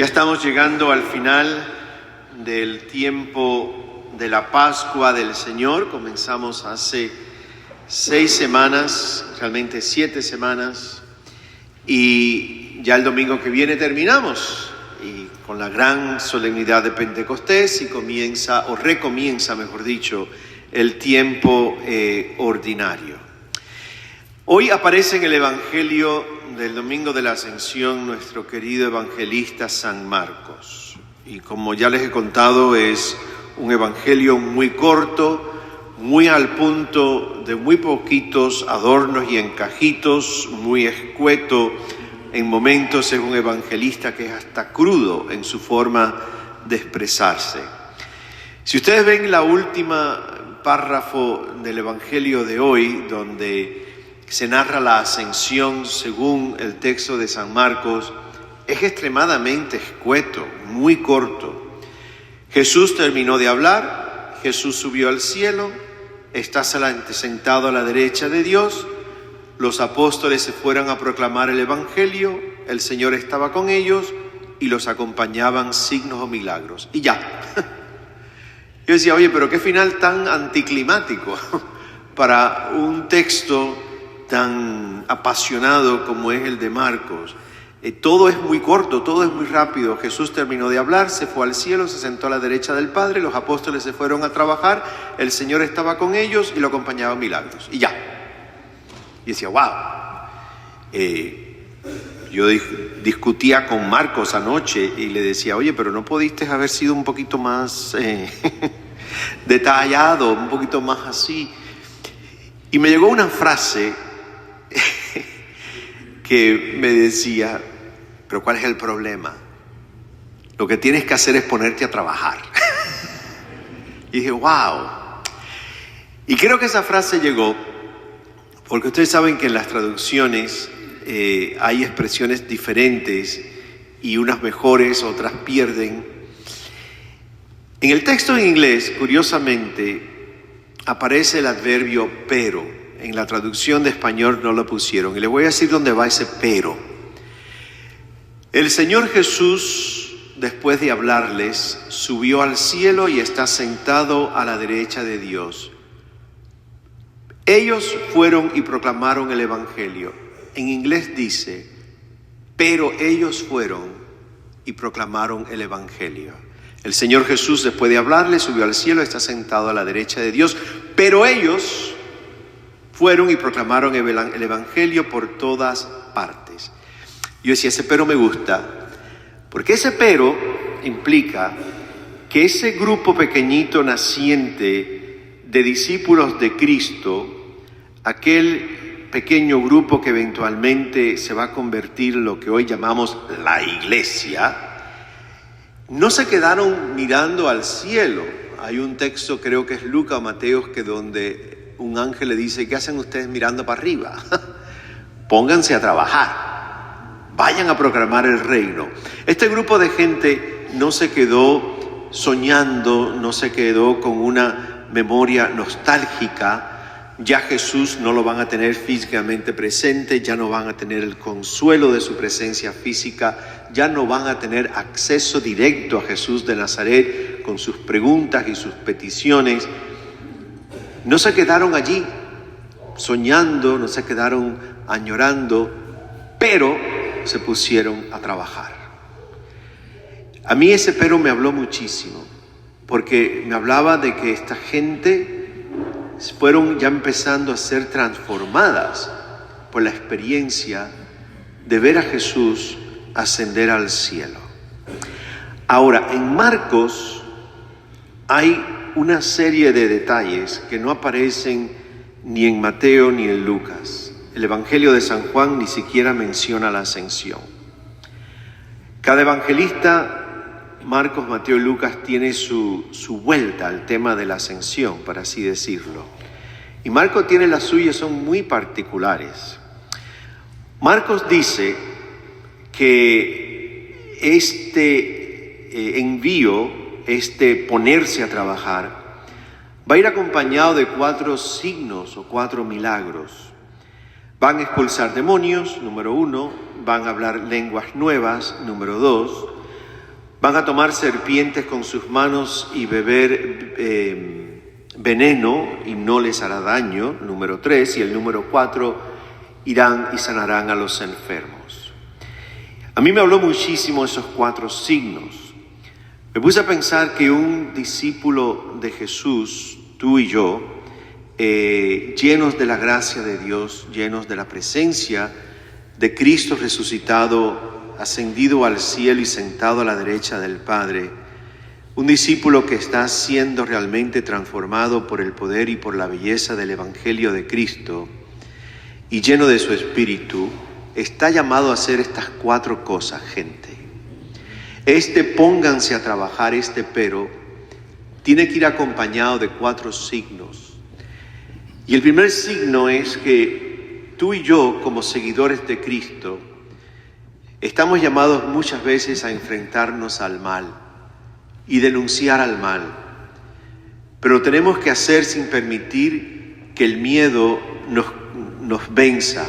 Ya estamos llegando al final del tiempo de la Pascua del Señor. Comenzamos hace 6 semanas, realmente 7 semanas, y ya el domingo que viene terminamos y con la gran solemnidad de Pentecostés y recomienza, mejor dicho, el tiempo ordinario. Hoy aparece en el Evangelio del Domingo de la Ascensión nuestro querido evangelista San Marcos. Y como ya les he contado, es un evangelio muy corto, muy al punto, de muy poquitos adornos y encajitos, muy escueto en momentos. Es un evangelista que es hasta crudo en su forma de expresarse. Si ustedes ven la última párrafo del evangelio de hoy, donde se narra la ascensión según el texto de San Marcos, es extremadamente escueto, muy corto. Jesús terminó de hablar, Jesús subió al cielo, está sentado a la derecha de Dios, los apóstoles se fueron a proclamar el evangelio, el Señor estaba con ellos y los acompañaban signos o milagros. Y ya. Yo decía, oye, pero qué final tan anticlimático para un texto tan apasionado como es el de Marcos. Todo es muy corto, todo es muy rápido. Jesús terminó de hablar, se fue al cielo, se sentó a la derecha del Padre, los apóstoles se fueron a trabajar, el Señor estaba con ellos y lo acompañaban milagros. Y ya. Y decía, wow. Yo discutía con Marcos anoche y le decía, oye, pero no pudiste haber sido un poquito más detallado, un poquito más así. Y me llegó una frase que me decía, pero ¿cuál es el problema? Lo que tienes que hacer es ponerte a trabajar. Y dije, wow. Y creo que esa frase llegó porque ustedes saben que en las traducciones hay expresiones diferentes y unas mejores, otras pierden. En el texto en inglés, curiosamente, aparece el adverbio pero. En la traducción de español no lo pusieron. Y les voy a decir dónde va ese pero. El Señor Jesús, después de hablarles, subió al cielo y está sentado a la derecha de Dios. Ellos fueron y proclamaron el evangelio. En inglés dice, pero ellos fueron y proclamaron el evangelio. El Señor Jesús, después de hablarles, subió al cielo, está sentado a la derecha de Dios. Pero ellos fueron y proclamaron el evangelio por todas partes. Yo decía, ese pero me gusta, porque ese pero implica que ese grupo pequeñito naciente de discípulos de Cristo, aquel pequeño grupo que eventualmente se va a convertir en lo que hoy llamamos la iglesia, no se quedaron mirando al cielo. Hay un texto, creo que es Lucas o Mateo, que donde un ángel le dice, ¿qué hacen ustedes mirando para arriba? Pónganse a trabajar, vayan a proclamar el reino. Este grupo de gente no se quedó soñando, no se quedó con una memoria nostálgica. Ya Jesús no lo van a tener físicamente presente, ya no van a tener el consuelo de su presencia física, ya no van a tener acceso directo a Jesús de Nazaret con sus preguntas y sus peticiones. No se quedaron allí soñando, no se quedaron añorando, pero se pusieron a trabajar. A mí ese pero me habló muchísimo, porque me hablaba de que esta gente fueron ya empezando a ser transformadas por la experiencia de ver a Jesús ascender al cielo. Ahora, en Marcos hay una serie de detalles que no aparecen ni en Mateo ni en Lucas. El Evangelio de San Juan ni siquiera menciona la ascensión. Cada evangelista, Marcos, Mateo y Lucas, tiene su vuelta al tema de la ascensión, por así decirlo. Y Marcos tiene las suyas, son muy particulares. Marcos dice que este envío, este ponerse a trabajar, va a ir acompañado de 4 signos o 4 milagros. Van a expulsar demonios, número 1, van a hablar lenguas nuevas, número 2, Van a tomar serpientes con sus manos y beber veneno y no les hará daño, número 3. Y el número 4, irán y sanarán a los enfermos. A mí me habló muchísimo esos 4 signos. Me puse a pensar que un discípulo de Jesús, tú y yo, llenos de la gracia de Dios, llenos de la presencia de Cristo resucitado, ascendido al cielo y sentado a la derecha del Padre, un discípulo que está siendo realmente transformado por el poder y por la belleza del Evangelio de Cristo y lleno de su Espíritu, está llamado a hacer estas 4 cosas, gente. Pónganse a trabajar, pero tiene que ir acompañado de 4 signos. Y el primer signo es que tú y yo, como seguidores de Cristo, estamos llamados muchas veces a enfrentarnos al mal y denunciar al mal, pero lo tenemos que hacer sin permitir que el miedo nos venza.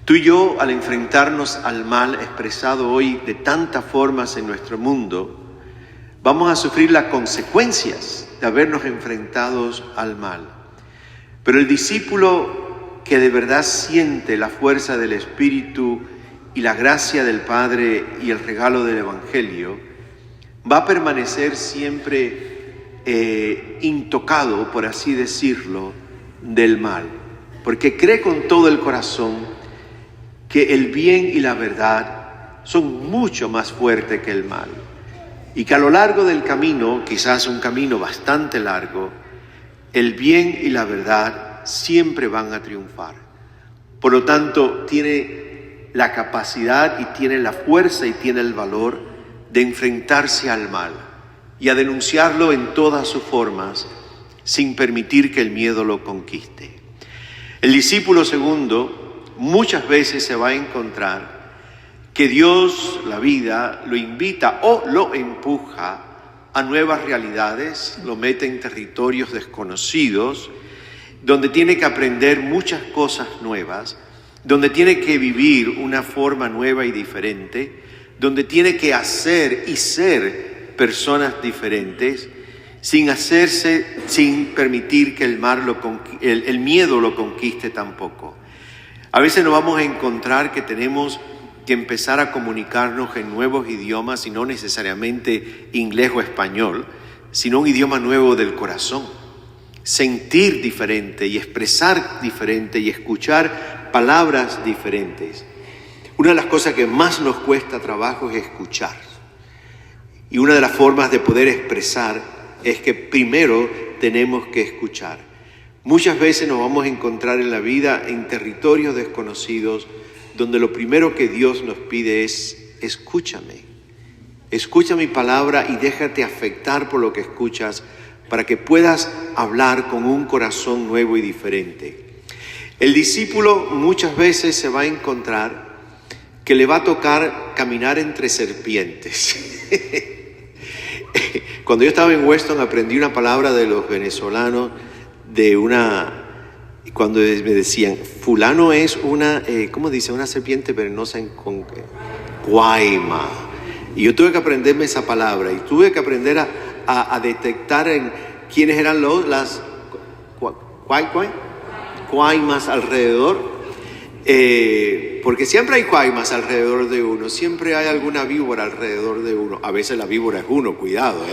Tú y yo, al enfrentarnos al mal expresado hoy de tantas formas en nuestro mundo, vamos a sufrir las consecuencias de habernos enfrentado al mal. Pero el discípulo que de verdad siente la fuerza del Espíritu y la gracia del Padre y el regalo del Evangelio, va a permanecer siempre intocado, por así decirlo, del mal, porque cree con todo el corazón que el bien y la verdad son mucho más fuertes que el mal, y que a lo largo del camino, quizás un camino bastante largo, el bien y la verdad siempre van a triunfar. Por lo tanto, tiene la capacidad y tiene la fuerza y tiene el valor de enfrentarse al mal y a denunciarlo en todas sus formas sin permitir que el miedo lo conquiste. El discípulo segundo muchas veces se va a encontrar que Dios, la vida, lo invita o lo empuja a nuevas realidades, lo mete en territorios desconocidos, donde tiene que aprender muchas cosas nuevas, donde tiene que vivir una forma nueva y diferente, donde tiene que hacer y ser personas diferentes, sin permitir que el miedo lo conquiste tampoco. A veces nos vamos a encontrar que tenemos que empezar a comunicarnos en nuevos idiomas, y no necesariamente inglés o español, sino un idioma nuevo del corazón. Sentir diferente y expresar diferente y escuchar palabras diferentes. Una de las cosas que más nos cuesta trabajo es escuchar. Y una de las formas de poder expresar es que primero tenemos que escuchar. Muchas veces nos vamos a encontrar en la vida en territorios desconocidos donde lo primero que Dios nos pide es: escúchame. Escucha mi palabra y déjate afectar por lo que escuchas, para que puedas hablar con un corazón nuevo y diferente. El discípulo muchas veces se va a encontrar que le va a tocar caminar entre serpientes. Cuando yo estaba en Weston aprendí una palabra de los venezolanos, cuando me decían, fulano es una, ¿cómo dice? Una serpiente venenosa con guayma. Y yo tuve que aprenderme esa palabra y tuve que aprender a detectar en quiénes eran las cuaimas alrededor, porque siempre hay cuaimas alrededor de uno, siempre hay alguna víbora alrededor de uno. A veces la víbora es uno, cuidado,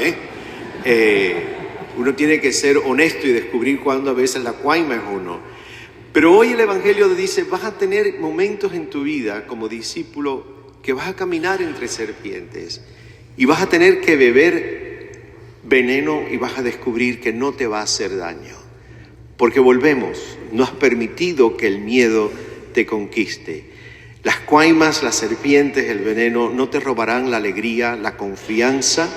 uno tiene que ser honesto y descubrir cuándo a veces la cuaima es uno. Pero hoy el Evangelio dice, vas a tener momentos en tu vida como discípulo que vas a caminar entre serpientes y vas a tener que beber veneno y vas a descubrir que no te va a hacer daño. Porque volvemos, no has permitido que el miedo te conquiste. Las cuaimas, las serpientes, el veneno no te robarán la alegría, la confianza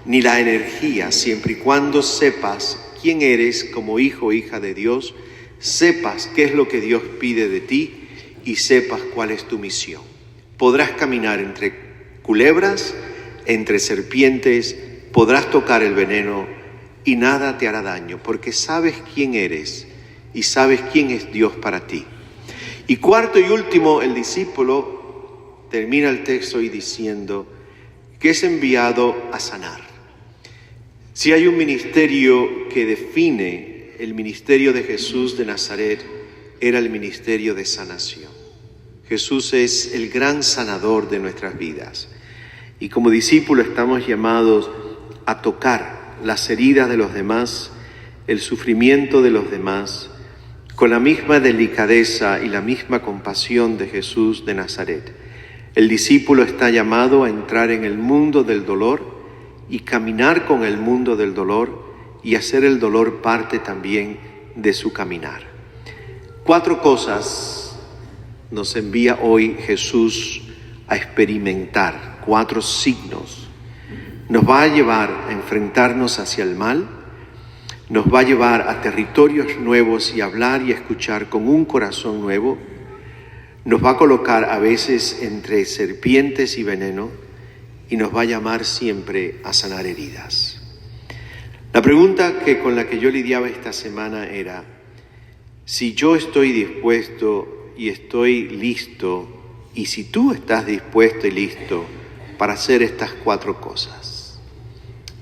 ni la energía, siempre y cuando sepas quién eres como hijo o hija de Dios, sepas qué es lo que Dios pide de ti y sepas cuál es tu misión. Podrás caminar entre culebras, entre serpientes, podrás tocar el veneno y nada te hará daño, porque sabes quién eres y sabes quién es Dios para ti. Y cuarto y último, el discípulo termina el texto y diciendo que es enviado a sanar. Si hay un ministerio que define el ministerio de Jesús de Nazaret, era el ministerio de sanación. Jesús es el gran sanador de nuestras vidas. Y como discípulos estamos llamados a tocar las heridas de los demás, el sufrimiento de los demás, con la misma delicadeza y la misma compasión de Jesús de Nazaret. El discípulo está llamado a entrar en el mundo del dolor y caminar con el mundo del dolor y hacer el dolor parte también de su caminar. 4 cosas nos envía hoy Jesús a experimentar, 4 signos. Nos va a llevar a enfrentarnos hacia el mal, nos va a llevar a territorios nuevos y hablar y escuchar con un corazón nuevo, nos va a colocar a veces entre serpientes y veneno y nos va a llamar siempre a sanar heridas. La pregunta con la que yo lidiaba esta semana era: si yo estoy dispuesto y estoy listo, y si tú estás dispuesto y listo para hacer estas 4 cosas.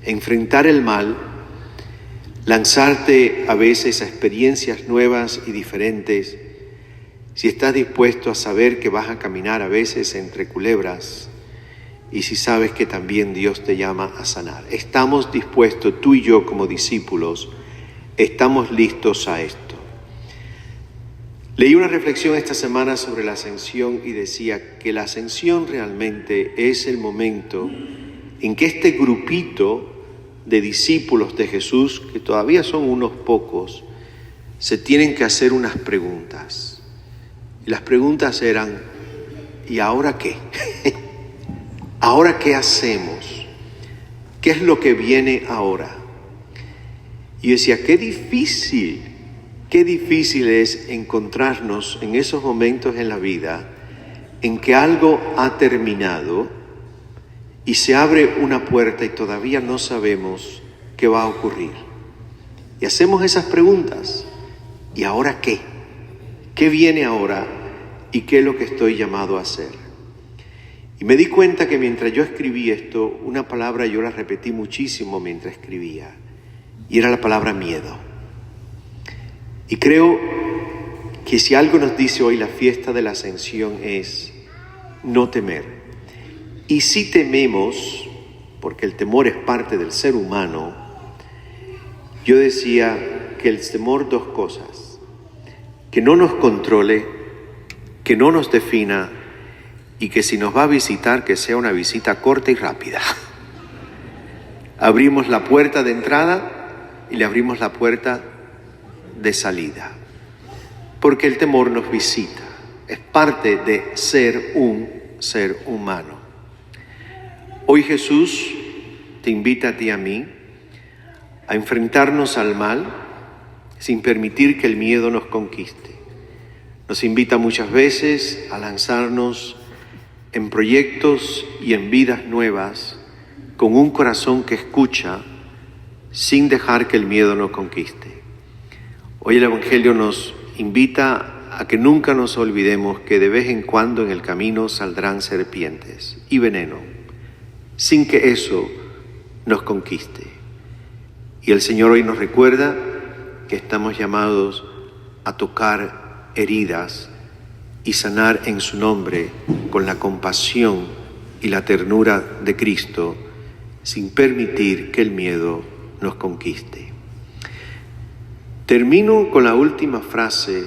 Enfrentar el mal, lanzarte a veces a experiencias nuevas y diferentes, si estás dispuesto a saber que vas a caminar a veces entre culebras, y si sabes que también Dios te llama a sanar. Estamos dispuestos, tú y yo como discípulos, estamos listos a esto. Leí una reflexión esta semana sobre la ascensión y decía que la ascensión realmente es el momento en que este grupito de discípulos de Jesús, que todavía son unos pocos, se tienen que hacer unas preguntas. Y las preguntas eran: ¿y ahora qué? ¿Ahora qué hacemos? ¿Qué es lo que viene ahora? Y yo decía, qué difícil es encontrarnos en esos momentos en la vida en que algo ha terminado y se abre una puerta y todavía no sabemos qué va a ocurrir. Y hacemos esas preguntas. ¿Y ahora qué? ¿Qué viene ahora? ¿Y qué es lo que estoy llamado a hacer? Y me di cuenta que mientras yo escribí esto, una palabra yo la repetí muchísimo mientras escribía, y era la palabra miedo. Y creo que si algo nos dice hoy la fiesta de la Ascensión es no temer. Y si tememos, porque el temor es parte del ser humano, yo decía que el temor, 2 cosas: que no nos controle, que no nos defina, y que si nos va a visitar, que sea una visita corta y rápida. Abrimos la puerta de entrada y le abrimos la puerta de salida, porque el temor nos visita, es parte de ser un ser humano. Hoy Jesús te invita a ti y a mí a enfrentarnos al mal sin permitir que el miedo nos conquiste. Nos invita muchas veces a lanzarnos en proyectos y en vidas nuevas con un corazón que escucha sin dejar que el miedo nos conquiste. Hoy el Evangelio nos invita a que nunca nos olvidemos que de vez en cuando en el camino saldrán serpientes y veneno, sin que eso nos conquiste. Y el Señor hoy nos recuerda que estamos llamados a tocar heridas y sanar en su nombre con la compasión y la ternura de Cristo, sin permitir que el miedo nos conquiste. Termino con la última frase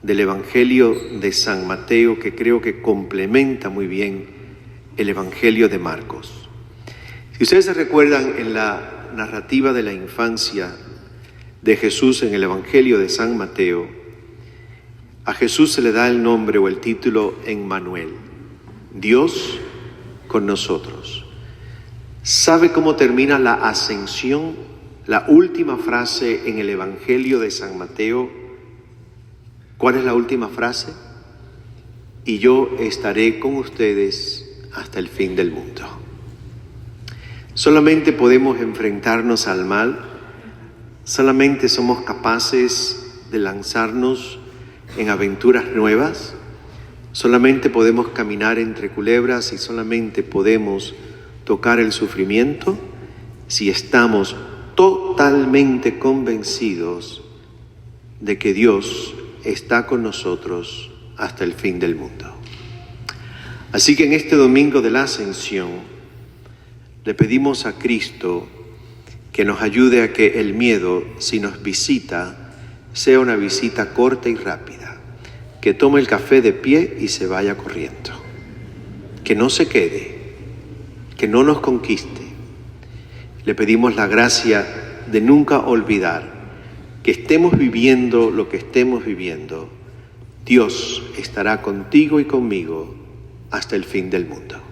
del Evangelio de San Mateo, que creo que complementa muy bien el Evangelio de Marcos. Si ustedes se recuerdan en la narrativa de la infancia de Jesús en el Evangelio de San Mateo, a Jesús se le da el nombre o el título Emmanuel, Dios con nosotros. ¿Sabe cómo termina la ascensión? La última frase en el Evangelio de San Mateo. ¿Cuál es la última frase? Y yo estaré con ustedes hasta el fin del mundo. Solamente podemos enfrentarnos al mal, solamente somos capaces de lanzarnos en aventuras nuevas, solamente podemos caminar entre culebras y solamente podemos tocar el sufrimiento si estamos totalmente convencidos de que Dios está con nosotros hasta el fin del mundo. Así que en este domingo de la Ascensión le pedimos a Cristo que nos ayude a que el miedo, si nos visita, sea una visita corta y rápida, que tome el café de pie y se vaya corriendo, que no se quede, que no nos conquiste. Le pedimos la gracia de nunca olvidar que estemos viviendo lo que estemos viviendo, Dios estará contigo y conmigo hasta el fin del mundo.